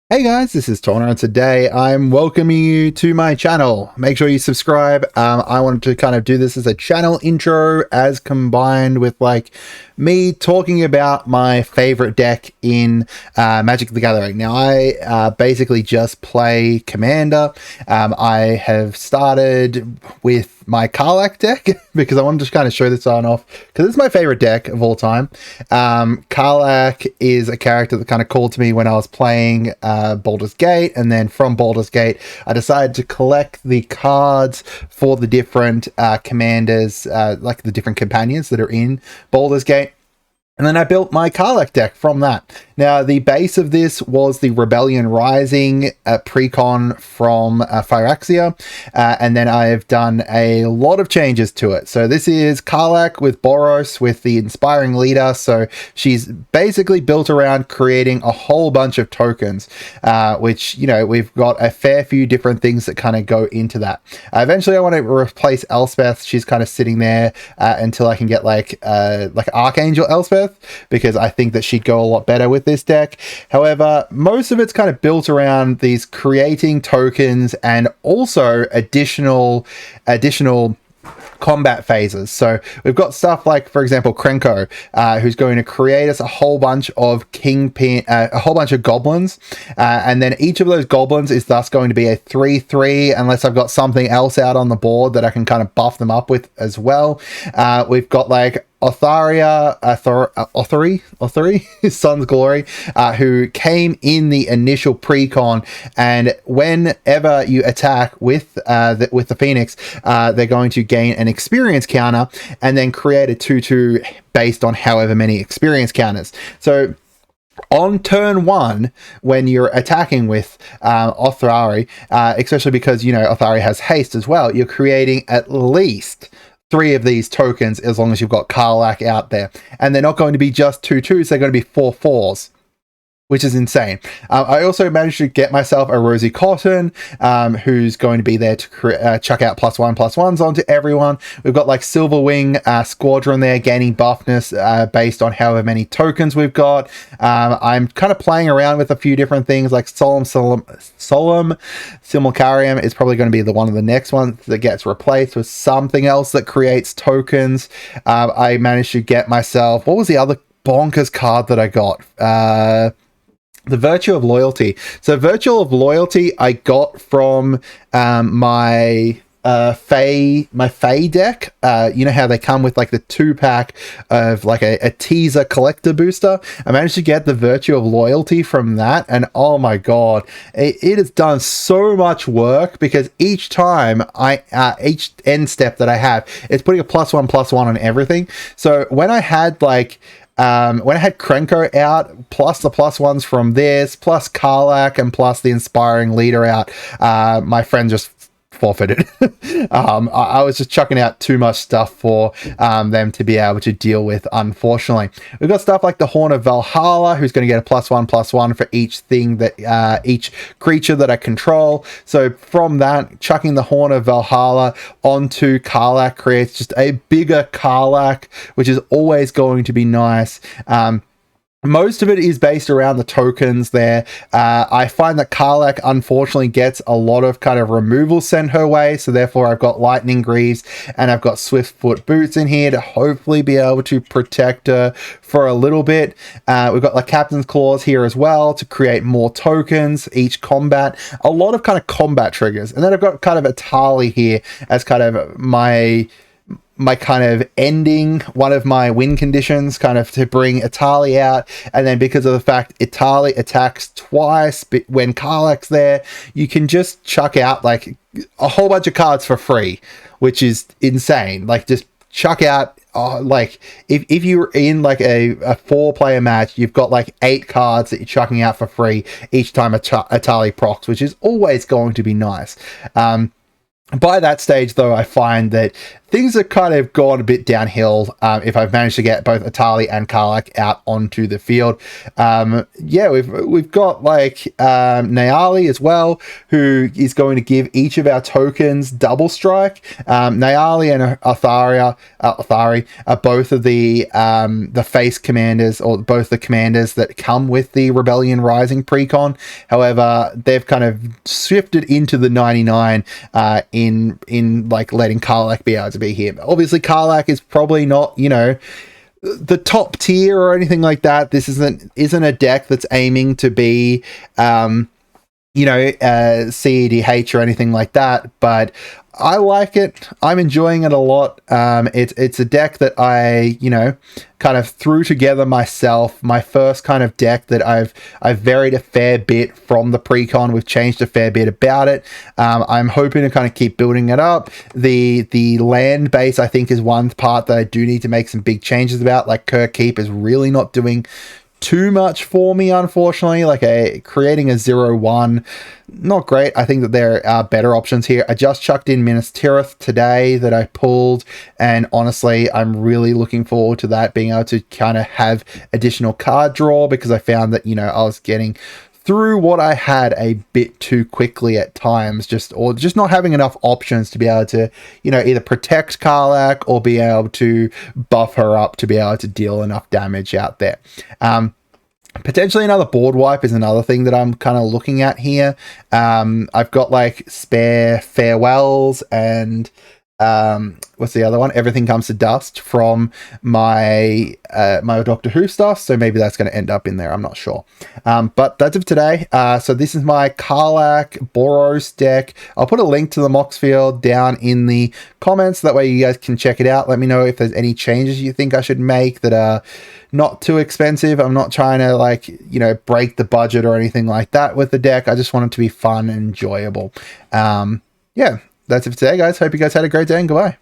Hey guys, this is Torna, and today I'm welcoming you to my channel. Make sure you subscribe. I wanted to kind of do this as a channel intro as combined with like me talking about my favorite deck in Magic the Gathering. Now I basically just play Commander. I have started with my Karlach deck because I wanted to kind of show this on off because it's my favorite deck of all time. Karlach is a character that kind of called to me when I was playing Baldur's Gate, and then from Baldur's Gate I decided to collect the cards for the different commanders, like the different companions that are in Baldur's Gate. And then I built my Karlach deck from that. Now, the base of this was the Rebellion Rising precon from Phyrexia, and then I've done a lot of changes to it. So this is Karlach with Boros with the Inspiring Leader. So she's basically built around creating a whole bunch of tokens, which, you know, we've got a fair few different things that kind of go into that. Eventually, I want to replace Elspeth. She's kind of sitting there until I can get like Archangel Elspeth, because I think that she'd go a lot better with this deck. However, most of it's kind of built around these creating tokens and also additional combat phases. So we've got stuff like, for example, Krenko, who's going to create us a whole bunch of a whole bunch of goblins, and then each of those goblins is thus going to be a 3/3 unless I've got something else out on the board that I can kind of buff them up with as well. We've got like Otharia, his son's glory, who came in the initial precon, and whenever you attack with the Phoenix, they're going to gain an experience counter and then create a 2/2 based on however many experience counters. So on turn one, when you're attacking with Othari, especially because, you know, Othari has haste as well, you're creating at least 3 of these tokens as long as you've got Karlach out there. And they're not going to be just 2/2s, they're going to be 4/4s. Which is insane. I also managed to get myself a Rosie Cotton, who's going to be there to chuck out +1/+1s onto everyone. We've got like Silverwing Squadron there, gaining buffness based on however many tokens we've got. I'm kind of playing around with a few different things, like Solemn Simulcarium is probably going to be the one of the next ones that gets replaced with something else that creates tokens. I managed to get myself, what was the other bonkers card that I got? The Virtue of Loyalty. So Virtue of Loyalty I got from my Fae deck. You know how they come with like the 2-pack of like a teaser collector booster? I managed to get the Virtue of Loyalty from that, and oh my god, it has done so much work, because each time each end step that I have, it's putting a +1/+1 on everything. So when I had like when I had Krenko out, plus the +1s from this, plus Karlach, and plus the Inspiring Leader out, my friend just forfeited. I was just chucking out too much stuff for them to be able to deal with, unfortunately. We've got stuff like the Horn of Valhalla, who's going to get a +1/+1 for each thing that each creature that I control. So from that, chucking the Horn of Valhalla onto Karlach creates just a bigger Karlach, which is always going to be nice. Most of it is based around the tokens there. I find that Karlach unfortunately gets a lot of kind of removal sent her way, so therefore I've got Lightning Greaves and I've got Swiftfoot Boots in here to hopefully be able to protect her for a little bit. We've got like Captain's Claws here as well to create more tokens each combat. A lot of kind of combat triggers. And then I've got kind of Atali here as kind of my kind of ending one of my win conditions, kind of to bring Atali out. And then because of the fact Atali attacks twice when Karlach's there, you can just chuck out like a whole bunch of cards for free, which is insane. Like just chuck out like if you're in like a 4-player match, you've got like 8 cards that you're chucking out for free each time Atali procs, which is always going to be nice. By that stage, though, I find that things have kind of gone a bit downhill if I've managed to get both Atali and Karlach out onto the field. Yeah, we've got like Nayali as well, who is going to give each of our tokens double strike. Nayali and Athari are both of the face commanders, or both the commanders that come with the Rebellion Rising precon. However, they've kind of shifted into the 99 in like letting Karlach be able to be here. Obviously, Karlach is probably not, you know, the top tier or anything like that. This isn't a deck that's aiming to be CEDH or anything like that, but I like it. I'm enjoying it a lot. It's a deck that I, kind of threw together myself. My first kind of deck that I've varied a fair bit from the precon. We've changed a fair bit about it. I'm hoping to kind of keep building it up. The land base, I think, is one part that I do need to make some big changes about. Like Kirk Keep is really not doing too much for me, unfortunately. Like creating a 0-1, not great. I think that there are better options here. I just chucked in Minas Tirith today that I pulled, and honestly, I'm really looking forward to that, being able to kind of have additional card draw, because I found that, I was getting through what I had a bit too quickly at times, just not having enough options to be able to, either protect Karlach or be able to buff her up to be able to deal enough damage out there. Potentially another board wipe is another thing that I'm kind of looking at here. I've got like spare farewells and what's the other one? Everything Comes to Dust from my my Doctor Who stuff, so maybe that's going to end up in there. I'm not sure. But that's it for today. So this is my Karlach Boros deck. I'll put a link to the Mox field down in the comments. That way you guys can check it out. Let me know if there's any changes you think I should make that are not too expensive. I'm not trying to break the budget or anything like that with the deck. I just want it to be fun and enjoyable. Yeah. That's it for today, guys. Hope you guys had a great day, and goodbye.